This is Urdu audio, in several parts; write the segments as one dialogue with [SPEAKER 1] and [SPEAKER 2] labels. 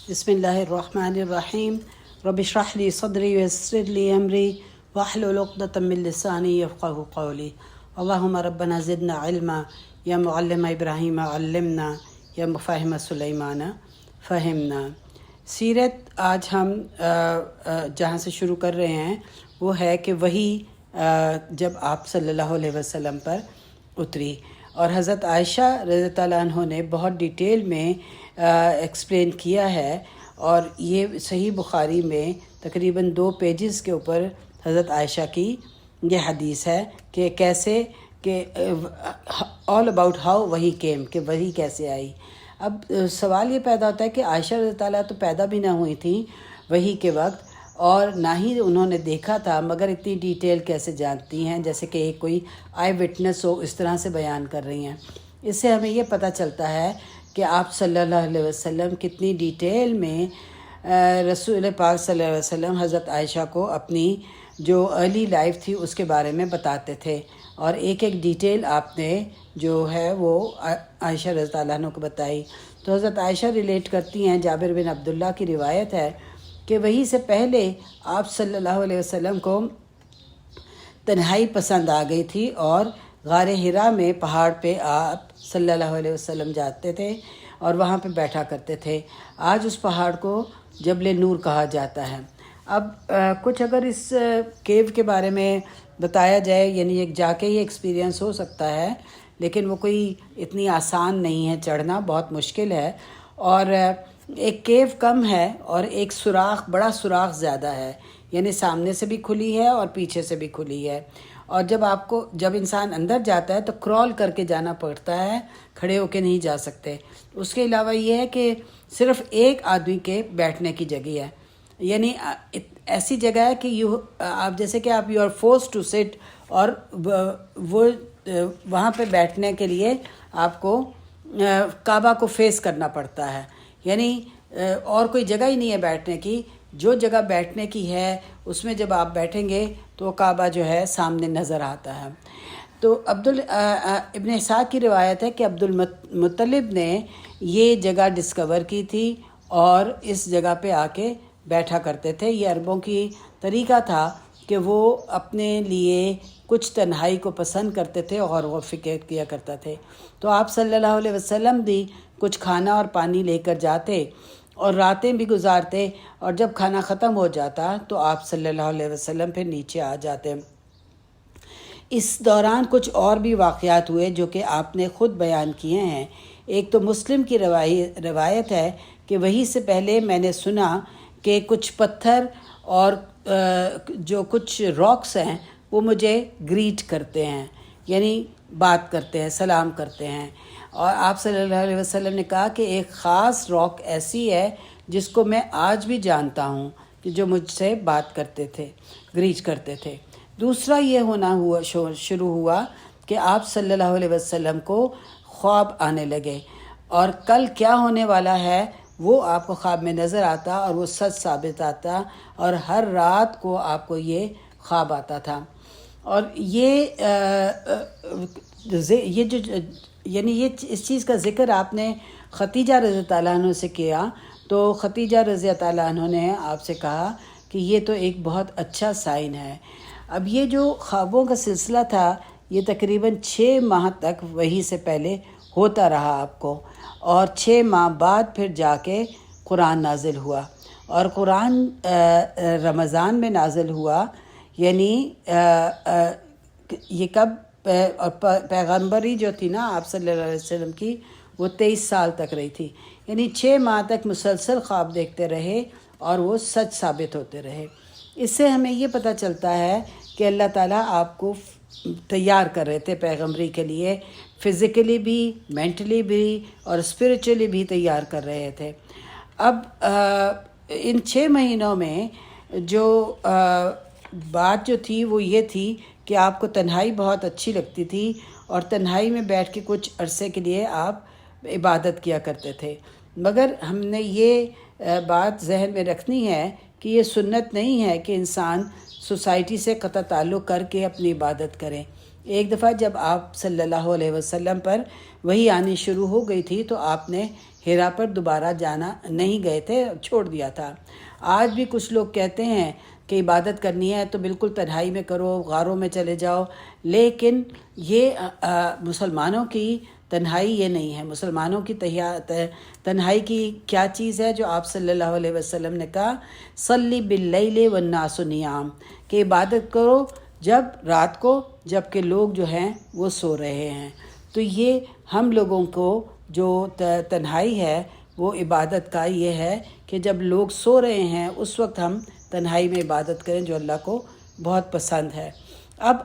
[SPEAKER 1] بسم اللہ الرحمن الرحیم رب اشرح لی صدری ویسر لی امری واحلل عقدۃ من لسانی یفقہوا قولی اللہم ربنا زدنا علما یا معلم ابراہیم علمنا یا مفاہم سلیمان فہمنا۔ سیرت آج ہم جہاں سے شروع کر رہے ہیں وہ ہے کہ وہی جب آپ صلی اللہ علیہ وسلم پر اتری، اور حضرت عائشہ رضی اللہ عنہ نے بہت ڈیٹیل میں ایکسپلین کیا ہے، اور یہ صحیح بخاری میں تقریباً 2 پیجز کے اوپر حضرت عائشہ کی یہ حدیث ہے کہ کیسے کہ آل اباؤٹ ہاؤ وہی کیم، کہ وہی کیسے آئی۔ اب سوال یہ پیدا ہوتا ہے کہ عائشہ رضی اللہ تو پیدا بھی نہ ہوئی تھیں وہی کے وقت، اور نہ ہی انہوں نے دیکھا تھا، مگر اتنی ڈیٹیل کیسے جانتی ہیں، جیسے کہ ایک کوئی آئی وٹنس ہو اس طرح سے بیان کر رہی ہیں۔ اس سے ہمیں یہ پتہ چلتا ہے کہ آپ صلی اللہ علیہ وسلم کتنی ڈیٹیل میں رسول پاک صلی اللہ علیہ وسلم حضرت عائشہ کو اپنی جو ارلی لائف تھی اس کے بارے میں بتاتے تھے، اور ایک ایک ڈیٹیل آپ نے جو ہے وہ عائشہ رضی اللہ عنہ کو بتائی۔ تو حضرت عائشہ ریلیٹ کرتی ہیں، جابر بن عبداللہ کی روایت ہے کہ وہی سے پہلے آپ صلی اللہ علیہ وسلم کو تنہائی پسند آ گئی تھی، اور غار حرا میں پہاڑ پہ آپ صلی اللہ علیہ وسلم جاتے تھے اور وہاں پہ بیٹھا کرتے تھے۔ آج اس پہاڑ کو جبل نور کہا جاتا ہے۔ اب کچھ اگر اس کیو کے بارے میں بتایا جائے، یعنی ایک جا کے ہی ایکسپیرینس ہو سکتا ہے، لیکن وہ کوئی اتنی آسان نہیں ہے، چڑھنا بہت مشکل ہے، اور ایک کیو کم ہے اور ایک سوراخ، بڑا سوراخ زیادہ ہے، یعنی سامنے سے بھی کھلی ہے اور پیچھے سے بھی کھلی ہے، اور جب انسان اندر جاتا ہے تو کرال کر کے جانا پڑتا ہے، کھڑے ہو کے نہیں جا سکتے۔ اس کے علاوہ یہ ہے کہ صرف ایک آدمی کے بیٹھنے کی جگہ ہے، یعنی ایسی جگہ ہے کہ آپ جیسے کہ آپ you are force to sit, اور وہ وہاں پہ بیٹھنے کے لیے آپ کو کعبہ کو فیس کرنا پڑتا ہے، یعنی اور کوئی جگہ ہی نہیں ہے بیٹھنے کی۔ جو جگہ بیٹھنے کی ہے اس میں جب آپ بیٹھیں گے تو کعبہ جو ہے سامنے نظر آتا ہے۔ تو ابن اسحاق کی روایت ہے کہ عبد المطلب نے یہ جگہ ڈسکور کی تھی اور اس جگہ پہ آ کے بیٹھا کرتے تھے۔ یہ عربوں کی طریقہ تھا کہ وہ اپنے لیے کچھ تنہائی کو پسند کرتے تھے اور غور و فکر کیا کرتے تھے۔ تو آپ صلی اللہ علیہ وسلم بھی کچھ کھانا اور پانی لے کر جاتے اور راتیں بھی گزارتے، اور جب کھانا ختم ہو جاتا تو آپ صلی اللہ علیہ وسلم پھر نیچے آ جاتے۔ اس دوران کچھ اور بھی واقعات ہوئے جو کہ آپ نے خود بیان کیے ہیں۔ ایک تو مسلم کی روایت ہے کہ وہی سے پہلے میں نے سنا کہ کچھ پتھر اور جو کچھ راکس ہیں وہ مجھے گریٹ کرتے ہیں، یعنی بات کرتے ہیں، سلام کرتے ہیں، اور آپ صلی اللہ علیہ وسلم نے کہا کہ ایک خاص راک ایسی ہے جس کو میں آج بھی جانتا ہوں کہ جو مجھ سے بات کرتے تھے، گریٹ کرتے تھے۔ دوسرا یہ شروع ہوا کہ آپ صلی اللہ علیہ وسلم کو خواب آنے لگے، اور کل کیا ہونے والا ہے وہ آپ کو خواب میں نظر آتا، اور وہ سچ ثابت آتا، اور ہر رات کو آپ کو یہ خواب آتا تھا۔ اور یہ جو یعنی اس چیز کا ذکر آپ نے ختیجہ رضی اللہ عنہ سے کیا، تو ختیجہ رضی اللہ عنہ نے آپ سے کہا کہ یہ تو ایک بہت اچھا سائن ہے۔ اب یہ جو خوابوں کا سلسلہ تھا یہ تقریباً 6 ماہ تک وہی سے پہلے ہوتا رہا آپ کو، اور 6 ماہ بعد پھر جا کے قرآن نازل ہوا، اور قرآن رمضان میں نازل ہوا، یعنی یہ کب، اور پیغمبری جو تھی نا آپ صلی اللہ علیہ وسلم کی وہ 23 سال تک رہی تھی، یعنی 6 ماہ تک مسلسل خواب دیکھتے رہے اور وہ سچ ثابت ہوتے رہے۔ اس سے ہمیں یہ پتہ چلتا ہے کہ اللہ تعالیٰ آپ کو تیار کر رہے تھے پیغمبری کے لیے، فزیکلی بھی، مینٹلی بھی اور اسپریچولی بھی تیار کر رہے تھے۔ اب ان 6 مہینوں میں جو بات جو تھی وہ یہ تھی کہ آپ کو تنہائی بہت اچھی لگتی تھی، اور تنہائی میں بیٹھ کے کچھ عرصے کے لیے آپ عبادت کیا کرتے تھے، مگر ہم نے یہ بات ذہن میں رکھنی ہے کہ یہ سنت نہیں ہے کہ انسان سوسائٹی سے قطع تعلق کر کے اپنی عبادت کریں۔ ایک دفعہ جب آپ صلی اللہ علیہ وسلم پر وہی آنی شروع ہو گئی تھی تو آپ نے ہیرا پر دوبارہ جانا نہیں گئے تھے، چھوڑ دیا تھا۔ آج بھی کچھ لوگ کہتے ہیں کہ عبادت کرنی ہے تو بالکل تنہائی میں کرو، غاروں میں چلے جاؤ، لیکن یہ مسلمانوں کی تنہائی یہ نہیں ہے۔ مسلمانوں کی تنہائی کی کیا چیز ہے؟ جو آپ صلی اللہ علیہ وسلم نے کہا صلی باللیل والناس نیام، کہ عبادت کرو جب رات کو، جب کہ لوگ جو ہیں وہ سو رہے ہیں۔ تو یہ ہم لوگوں کو جو تنہائی ہے وہ عبادت کا یہ ہے کہ جب لوگ سو رہے ہیں اس وقت ہم تنہائی میں عبادت کریں، جو اللہ کو بہت پسند ہے۔ اب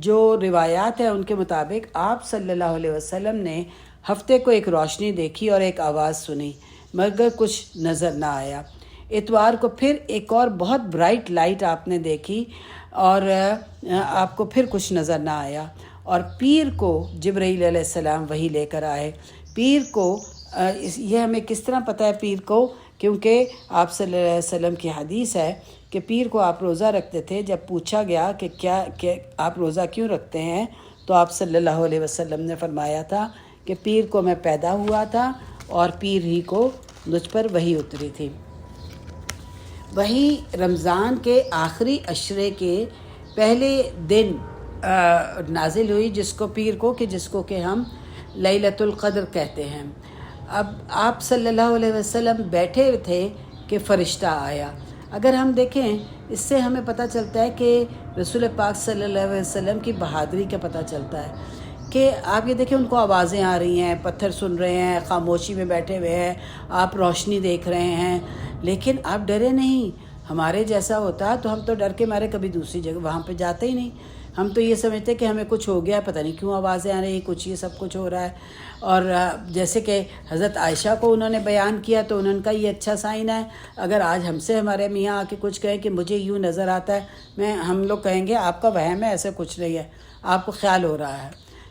[SPEAKER 1] جو روایات ہیں ان کے مطابق آپ صلی اللہ علیہ وسلم نے ہفتے کو ایک روشنی دیکھی اور ایک آواز سنی، مگر کچھ نظر نہ آیا۔ اتوار کو پھر ایک اور بہت برائٹ لائٹ آپ نے دیکھی اور آپ کو پھر کچھ نظر نہ آیا، اور پیر کو جبرائیل علیہ السلام وہی لے کر آئے۔ پیر کو یہ ہمیں کس طرح پتہ ہے پیر کو؟ کیونکہ آپ صلی اللہ علیہ وسلم کی حدیث ہے کہ پیر کو آپ روزہ رکھتے تھے۔ جب پوچھا گیا کہ آپ روزہ کیوں رکھتے ہیں تو آپ صلی اللہ علیہ وسلم نے فرمایا تھا کہ پیر کو میں پیدا ہوا تھا اور پیر ہی کو مجھ پر وحی اتری تھی۔ وہی رمضان کے آخری عشرے کے پہلے دن نازل ہوئی، جس کو کہ ہم لیلۃ القدر کہتے ہیں۔ اب آپ صلی اللہ علیہ وسلم بیٹھے تھے کہ فرشتہ آیا۔ اگر ہم دیکھیں اس سے ہمیں پتہ چلتا ہے کہ رسول پاک صلی اللہ علیہ وسلم کی بہادری کا پتہ چلتا ہے کہ آپ یہ دیکھیں ان کو آوازیں آ رہی ہیں، پتھر سن رہے ہیں، خاموشی میں بیٹھے ہوئے ہیں، آپ روشنی دیکھ رہے ہیں، لیکن آپ ڈرے نہیں۔ ہمارے جیسا ہوتا تو ہم تو ڈر کے مارے کبھی دوسری جگہ وہاں پہ جاتے ہی نہیں۔ ہم تو یہ سمجھتے کہ ہمیں کچھ ہو گیا، پتہ نہیں کیوں آوازیں آ رہی، کچھ یہ سب کچھ ہو رہا ہے۔ اور جیسے کہ حضرت عائشہ کو انہوں نے بیان کیا تو انہوں نے کہا یہ اچھا سائن ہے۔ اگر آج ہم سے ہمارے میاں آ کے کچھ کہیں کہ مجھے یوں نظر آتا ہے، ہم لوگ کہیں گے آپ کا وہم ہے، ایسا کچھ نہیں ہے، آپ کو خیال ہو رہا ہے۔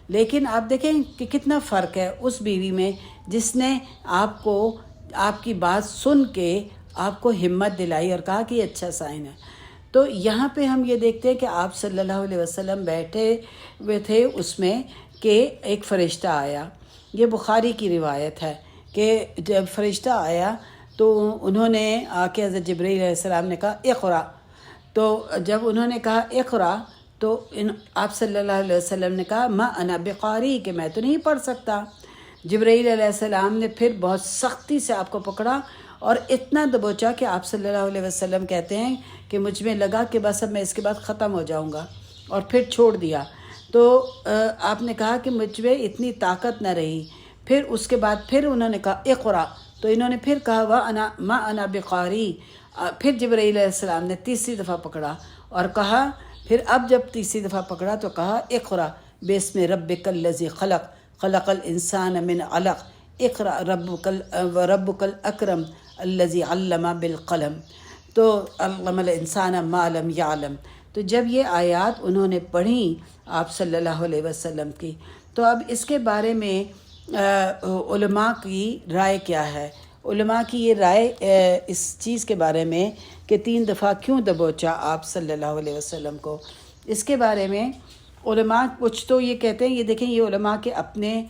[SPEAKER 1] لیکن آپ دیکھیں کہ کتنا فرق ہے اس بیوی میں جس نے آپ کی بات سن کے آپ کو ہمت دلائی اور کہا کہ یہ اچھا سائن ہے۔ تو یہاں پہ ہم یہ دیکھتے ہیں کہ آپ صلی اللہ علیہ وسلم بیٹھے ہوئے تھے اس میں کہ ایک فرشتہ آیا۔ یہ بخاری کی روایت ہے کہ جب فرشتہ آیا تو انہوں نے آ کے حضرت جبرائیل علیہ السلام نے کہا اقرا، تو جب انہوں نے کہا اقرا تو آپ صلی اللہ علیہ وسلم نے کہا ما انا بقاری، کہ میں تو نہیں پڑھ سکتا۔ جبرائیل علیہ السلام نے پھر بہت سختی سے آپ کو پکڑا اور اتنا دبوچا کہ آپ صلی اللہ علیہ وسلم کہتے ہیں کہ مجھ میں لگا کہ بس اب میں اس کے بعد ختم ہو جاؤں گا، اور پھر چھوڑ دیا۔ تو آپ نے کہا کہ مجھ میں اتنی طاقت نہ رہی۔ پھر اس کے بعد پھر انہوں نے کہا اقرا، تو انہوں نے پھر کہا ما انا بقاری۔ پھر جبرائیل علیہ السلام نے تیسری دفعہ پکڑا اور کہا، پھر اب جب تیسری دفعہ پکڑا تو کہا اقرا بسم ربک الذی خلق خلق الانسان من علق اقرا ربک الاکرم الذی علم بالقلم تو علم الانسان ما لم یعلم۔ تو جب یہ آیات انہوں نے پڑھیں آپ صلی اللہ علیہ وسلم کی، تو اب اس کے بارے میں علماء کی رائے کیا ہے؟ علماء کی یہ رائے اس چیز کے بارے میں کہ 3 دفعہ کیوں دبوچا آپ صلی اللہ علیہ وسلم کو، اس کے بارے میں علماء کچھ تو یہ کہتے ہیں، یہ دیکھیں یہ علماء کے اپنے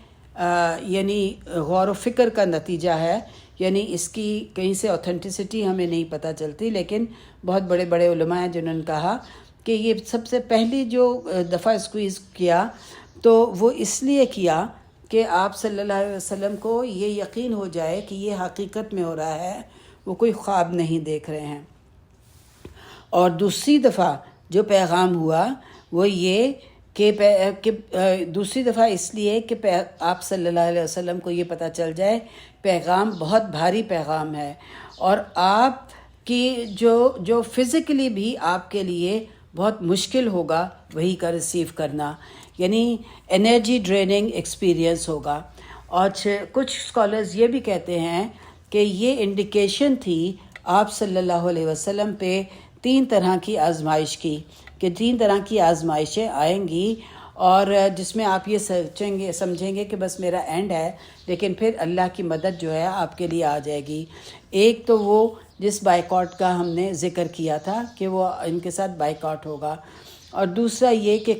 [SPEAKER 1] یعنی غور و فکر کا نتیجہ ہے، یعنی اس کی کہیں سے اوتھینٹسٹی ہمیں نہیں پتہ چلتی، لیکن بہت بڑے بڑے علماء ہیں جنہوں نے کہا کہ یہ سب سے پہلی جو دفعہ اسکویز کیا تو وہ اس لیے کیا کہ آپ صلی اللہ علیہ وسلم کو یہ یقین ہو جائے کہ یہ حقیقت میں ہو رہا ہے، وہ کوئی خواب نہیں دیکھ رہے ہیں۔ اور دوسری دفعہ جو پیغام ہوا وہ یہ کہ دوسری دفعہ اس لیے کہ آپ صلی اللہ علیہ وسلم کو یہ پتہ چل جائے پیغام بہت بھاری پیغام ہے، اور آپ کی جو فزیکلی بھی آپ کے لیے بہت مشکل ہوگا وہی کا ریسیو کرنا، یعنی انرجی ڈریننگ ایکسپیرینس ہوگا۔ اور کچھ اسکالرز یہ بھی کہتے ہیں کہ یہ انڈیکیشن تھی آپ صلی اللہ علیہ وسلم پہ 3 طرح کی آزمائش کی، کہ 3 طرح کی آزمائشیں آئیں گی، اور جس میں آپ یہ سمجھیں گے کہ بس میرا اینڈ ہے، لیکن پھر اللہ کی مدد جو ہے آپ کے لیے آ جائے گی۔ ایک تو وہ جس بائیکاٹ کا ہم نے ذکر کیا تھا کہ وہ ان کے ساتھ بائیکاٹ ہوگا، اور دوسرا یہ کہ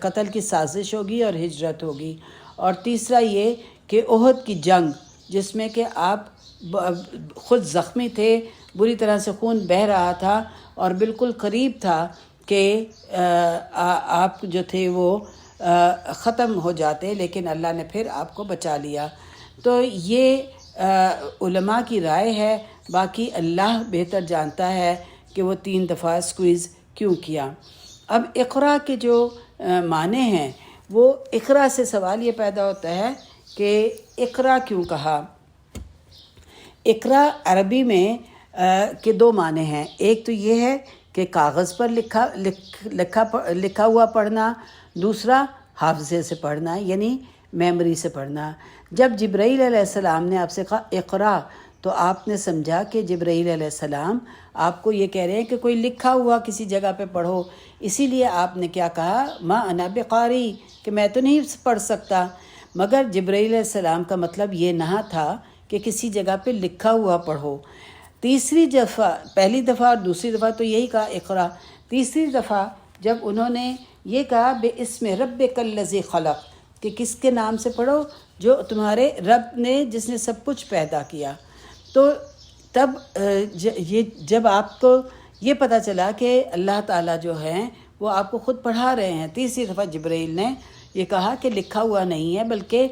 [SPEAKER 1] قتل کی سازش ہوگی اور ہجرت ہوگی، اور تیسرا یہ کہ احد کی جنگ جس میں کہ آپ خود زخمی تھے، بری طرح سے خون بہہ رہا تھا اور بالکل قریب تھا کہ آپ جو تھے وہ ختم ہو جاتے، لیکن اللہ نے پھر آپ کو بچا لیا۔ تو یہ علماء کی رائے ہے، باقی اللہ بہتر جانتا ہے کہ وہ 3 دفعہ سکویز کیوں کیا۔ اب اقرا کے جو معنی ہیں وہ اقرا سے سوال یہ پیدا ہوتا ہے کہ اقرا کیوں کہا۔ اقرا عربی میں کے 2 معنی ہیں، ایک تو یہ ہے کہ کاغذ پر لکھا ہوا پڑھنا، دوسرا حافظے سے پڑھنا یعنی میموری سے پڑھنا۔ جب جبرائیل علیہ السلام نے آپ سے کہا اقرا تو آپ نے سمجھا کہ جبرائیل علیہ السلام آپ کو یہ کہہ رہے ہیں کہ کوئی لکھا ہوا کسی جگہ پہ پڑھو، اسی لیے آپ نے کیا کہا ما انا بقاری، کہ میں تو نہیں پڑھ سکتا۔ مگر جبرائیل علیہ السلام کا مطلب یہ نہ تھا کہ کسی جگہ پہ لکھا ہوا پڑھو۔ تیسری دفعہ، پہلی دفعہ اور دوسری دفعہ تو یہی کہا اقرا، تیسری دفعہ جب انہوں نے یہ کہا بِاسْمِ رَبِّكَ الَّذِي خَلَقَ، کہ کس کے نام سے پڑھو، جو تمہارے رب نے جس نے سب کچھ پیدا کیا۔ تو تب جب آپ کو یہ پتہ چلا کہ اللہ تعالیٰ جو ہیں وہ آپ کو خود پڑھا رہے ہیں، تیسری دفعہ جبرائیل نے یہ کہا کہ لکھا ہوا نہیں ہے بلکہ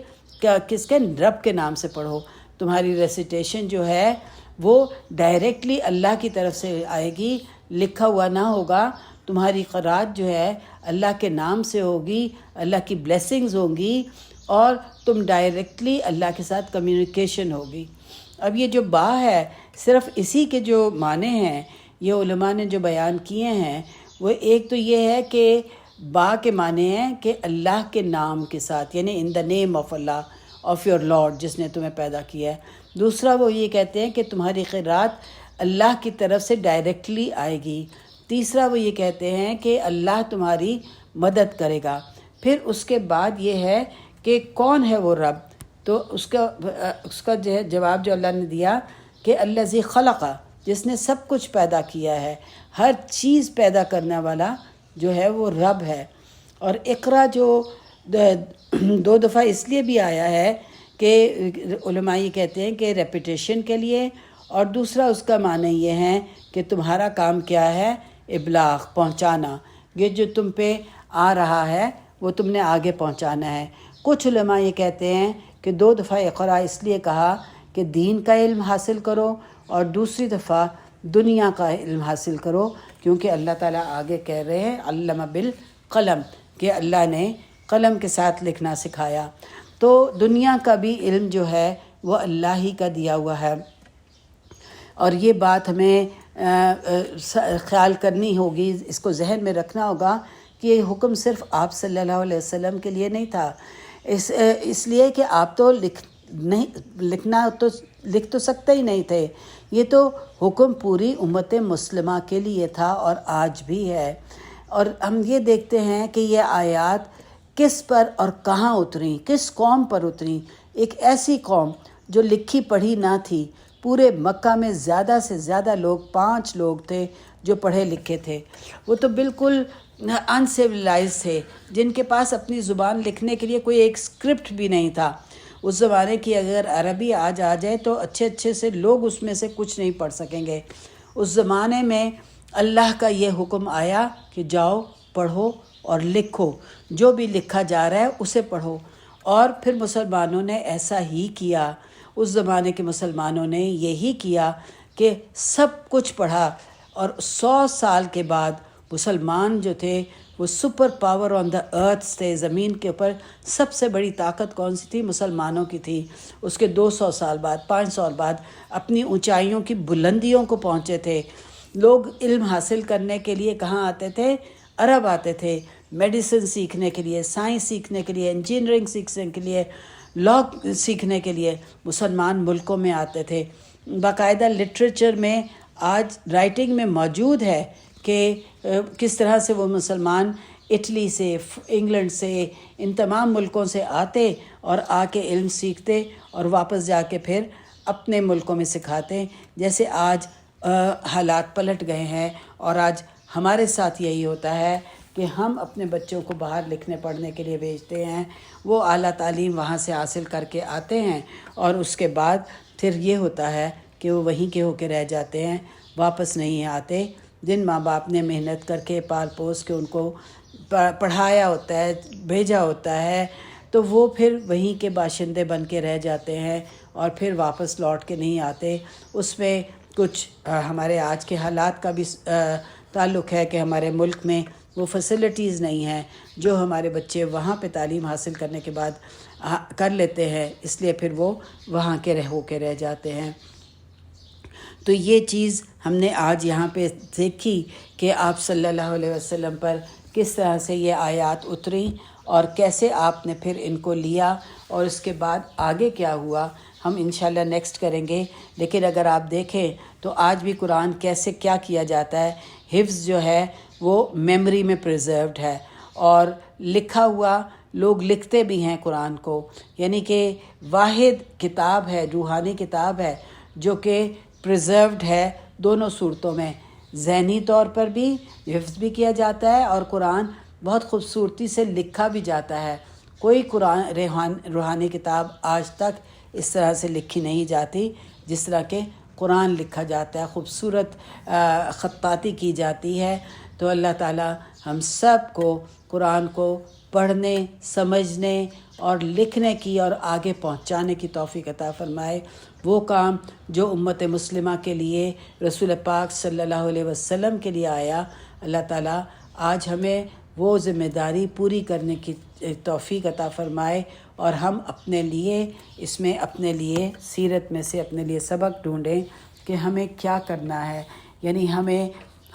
[SPEAKER 1] کس کے رب کے نام سے پڑھو، تمہاری ریسیٹیشن جو ہے وہ ڈائریکٹلی اللہ کی طرف سے آئے گی، لکھا ہوا نہ ہوگا، تمہاری قرات جو ہے اللہ کے نام سے ہوگی، اللہ کی بلیسنگز ہوں گی اور تم ڈائریکٹلی اللہ کے ساتھ کمیونیکیشن ہوگی۔ اب یہ جو با ہے صرف اسی کے جو معنی ہیں یہ علماء نے جو بیان کیے ہیں، وہ ایک تو یہ ہے کہ با کے معنی ہیں کہ اللہ کے نام کے ساتھ، یعنی in the name of Allah of your lord جس نے تمہیں پیدا کیا ہے۔ دوسرا وہ یہ کہتے ہیں کہ تمہاری قرات اللہ کی طرف سے ڈائریکٹلی آئے گی۔ تیسرا وہ یہ کہتے ہیں کہ اللہ تمہاری مدد کرے گا۔ پھر اس کے بعد یہ ہے کہ کون ہے وہ رب، تو اس کا جو ہے جواب جو اللہ نے دیا کہ الذی خلق، جس نے سب کچھ پیدا کیا ہے، ہر چیز پیدا کرنے والا جو ہے وہ رب ہے۔ اور اقرا جو 2 دفعہ اس لیے بھی آیا ہے کہ علماء یہ کہتے ہیں کہ ریپیٹیشن کے لیے، اور دوسرا اس کا معنی یہ ہے کہ تمہارا کام کیا ہے، ابلاغ، پہنچانا، یہ جو تم پہ آ رہا ہے وہ تم نے آگے پہنچانا ہے۔ کچھ علماء یہ کہتے ہیں کہ 2 دفعہ اقرا اس لیے کہا کہ دین کا علم حاصل کرو اور دوسری دفعہ دنیا کا علم حاصل کرو، کیونکہ اللہ تعالیٰ آگے کہہ رہے ہیں علم بالقلم، کہ اللہ نے قلم کے ساتھ لکھنا سکھایا۔ تو دنیا کا بھی علم جو ہے وہ اللہ ہی کا دیا ہوا ہے، اور یہ بات ہمیں خیال کرنی ہوگی، اس کو ذہن میں رکھنا ہوگا کہ یہ حکم صرف آپ صلی اللہ علیہ وسلم کے لیے نہیں تھا، اس لیے کہ آپ تو لکھ تو سکتے ہی نہیں تھے، یہ تو حکم پوری امت مسلمہ کے لیے تھا اور آج بھی ہے۔ اور ہم یہ دیکھتے ہیں کہ یہ آیات کس پر اور کہاں اتریں، کس قوم پر اتریں، ایک ایسی قوم جو لکھی پڑھی نہ تھی۔ پورے مکہ میں زیادہ سے زیادہ لوگ 5 لوگ تھے جو پڑھے لکھے تھے، وہ تو بالکل انسیولائز تھے، جن کے پاس اپنی زبان لکھنے کے لیے کوئی ایک اسکرپٹ بھی نہیں تھا۔ اس زمانے کی اگر عربی آج آ جائے تو اچھے سے لوگ اس میں سے کچھ نہیں پڑھ سکیں گے۔ اس زمانے میں اللہ کا یہ حکم آیا کہ جاؤ پڑھو اور لکھو، جو بھی لکھا جا رہا ہے اسے پڑھو، اور پھر مسلمانوں نے ایسا ہی کیا۔ اس زمانے کے مسلمانوں نے یہی کیا کہ سب کچھ پڑھا، اور 100 سال کے بعد مسلمان جو تھے وہ سپر پاور آن دا ارتھ تھے، زمین کے اوپر سب سے بڑی طاقت کون سی تھی؟ مسلمانوں کی تھی۔ اس کے 200 سال بعد، 500 سال بعد اپنی اونچائیوں کی بلندیوں کو پہنچے تھے۔ لوگ علم حاصل کرنے کے لیے کہاں آتے تھے؟ عرب آتے تھے، میڈیسن سیکھنے کے لیے، سائنس سیکھنے کے لیے، انجینئرنگ سیکھنے کے لیے، لا سیکھنے کے لیے مسلمان ملکوں میں آتے تھے۔ باقاعدہ لٹریچر میں آج رائٹنگ میں موجود ہے کہ کس طرح سے وہ مسلمان اٹلی سے، انگلینڈ سے، ان تمام ملکوں سے آتے اور آ کے علم سیکھتے اور واپس جا کے پھر اپنے ملکوں میں سکھاتے۔ جیسے آج حالات پلٹ گئے ہیں اور آج ہمارے ساتھ یہی ہوتا ہے کہ ہم اپنے بچوں کو باہر لکھنے پڑھنے کے لیے بھیجتے ہیں، وہ اعلیٰ تعلیم وہاں سے حاصل کر کے آتے ہیں، اور اس کے بعد پھر یہ ہوتا ہے کہ وہ وہیں کے ہو کے رہ جاتے ہیں، واپس نہیں آتے۔ جن ماں باپ نے محنت کر کے پال پوس کے ان کو پڑھایا ہوتا ہے، بھیجا ہوتا ہے، تو وہ پھر وہیں کے باشندے بن کے رہ جاتے ہیں اور پھر واپس لوٹ کے نہیں آتے۔ اس میں کچھ ہمارے آج کے حالات کا بھی تعلق ہے کہ ہمارے ملک میں وہ فیسلٹیز نہیں ہیں جو ہمارے بچے وہاں پہ تعلیم حاصل کرنے کے بعد کر لیتے ہیں، اس لیے پھر وہ وہاں کے ہو کے رہ جاتے ہیں۔ تو یہ چیز ہم نے آج یہاں پہ دیکھی کہ آپ صلی اللہ علیہ وسلم پر کس طرح سے یہ آیات اتری اور کیسے آپ نے پھر ان کو لیا، اور اس کے بعد آگے کیا ہوا ہم انشاءاللہ نیکسٹ کریں گے۔ لیکن اگر آپ دیکھیں تو آج بھی قرآن کیسے کیا کیا جاتا ہے، حفظ جو ہے وہ میموری میں پریزروڈ ہے، اور لکھا ہوا لوگ لکھتے بھی ہیں قرآن کو، یعنی کہ واحد کتاب ہے، روحانی کتاب ہے جو کہ پریزروڈ ہے دونوں صورتوں میں، ذہنی طور پر بھی حفظ بھی کیا جاتا ہے اور قرآن بہت خوبصورتی سے لکھا بھی جاتا ہے۔ کوئی قرآن روحانی کتاب آج تک اس طرح سے لکھی نہیں جاتی جس طرح کہ قرآن لکھا جاتا ہے، خوبصورت خطاطی کی جاتی ہے۔ تو اللہ تعالی ہم سب کو قرآن کو پڑھنے، سمجھنے اور لکھنے کی اور آگے پہنچانے کی توفیق عطا فرمائے۔ وہ کام جو امت مسلمہ کے لیے رسول پاک صلی اللہ علیہ وسلم کے لیے آیا، اللہ تعالیٰ آج ہمیں وہ ذمہ داری پوری کرنے کی توفیق عطا فرمائے، اور ہم اپنے لیے اس میں اپنے لیے سیرت میں سے اپنے لیے سبق ڈھونڈیں کہ ہمیں کیا کرنا ہے۔ یعنی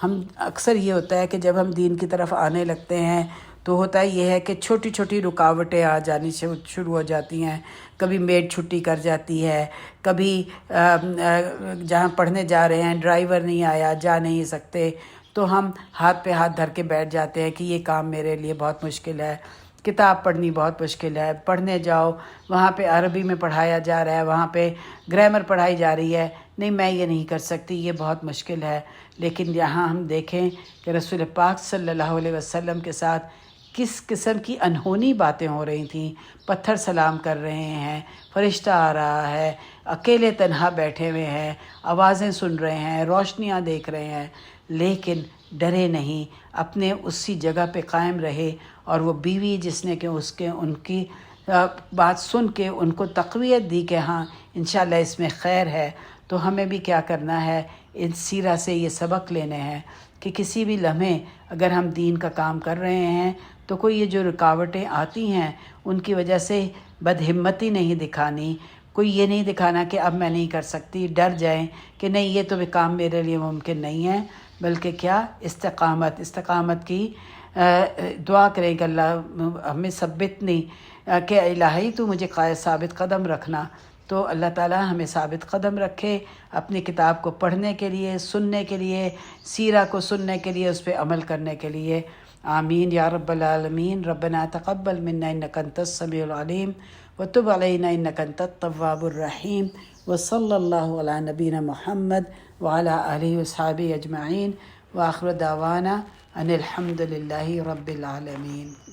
[SPEAKER 1] ہم اکثر یہ ہوتا ہے کہ جب ہم دین کی طرف آنے لگتے ہیں تو ہوتا یہ ہے کہ چھوٹی چھوٹی رکاوٹیں آ جانی شروع ہو جاتی ہیں۔ کبھی میڈ چھٹی کر جاتی ہے، کبھی جہاں پڑھنے جا رہے ہیں ڈرائیور نہیں آیا، جا نہیں سکتے، تو ہم ہاتھ پہ ہاتھ دھر کے بیٹھ جاتے ہیں کہ یہ کام میرے لیے بہت مشکل ہے، کتاب پڑھنی بہت مشکل ہے، پڑھنے جاؤ وہاں پہ عربی میں پڑھایا جا رہا ہے، وہاں پہ گرامر پڑھائی جا رہی ہے، نہیں میں یہ نہیں کر سکتی، یہ بہت مشکل ہے۔ لیکن یہاں ہم دیکھیں کہ رسول پاک صلی اللہ علیہ وسلم کے ساتھ کس قسم کی انہونی باتیں ہو رہی تھیں۔ پتھر سلام کر رہے ہیں، فرشتہ آ رہا ہے، اکیلے تنہا بیٹھے ہوئے ہیں، آوازیں سن رہے ہیں، روشنیاں دیکھ رہے ہیں، لیکن ڈرے نہیں، اپنے اسی جگہ پہ قائم رہے، اور وہ بیوی جس نے کہ ان کی بات سن کے ان کو تقویت دی کہ ہاں انشاءاللہ اس میں خیر ہے۔ تو ہمیں بھی کیا کرنا ہے، ان سیرہ سے یہ سبق لینے ہیں کہ کسی بھی لمحے اگر ہم دین کا کام کر رہے ہیں تو کوئی یہ جو رکاوٹیں آتی ہیں ان کی وجہ سے بدہمتی نہیں دکھانی، کوئی یہ نہیں دکھانا کہ اب میں نہیں کر سکتی، ڈر جائیں کہ نہیں یہ تو کام میرے لیے ممکن نہیں ہے، بلکہ کیا استقامت کی دعا کریں کہ اللہ ہمیں ثبتنی، کہ الہی تو مجھے ثابت قدم رکھنا۔ تو اللہ تعالیٰ ہمیں ثابت قدم رکھے اپنی کتاب کو پڑھنے کے لیے، سننے کے لیے، سیرہ کو سننے کے لیے، اس پہ عمل کرنے کے لیے۔ آمین یا رب العالمین۔ ربنا تقبل منا انک انت السمیع العلیم وتب علینا انک انت التواب الرحیم، وصلی اللہ علی نبینا محمد وعلی آلہ وصحبہ اجمعین، وآخر دعوانا ان الحمد للہ رب العالمین۔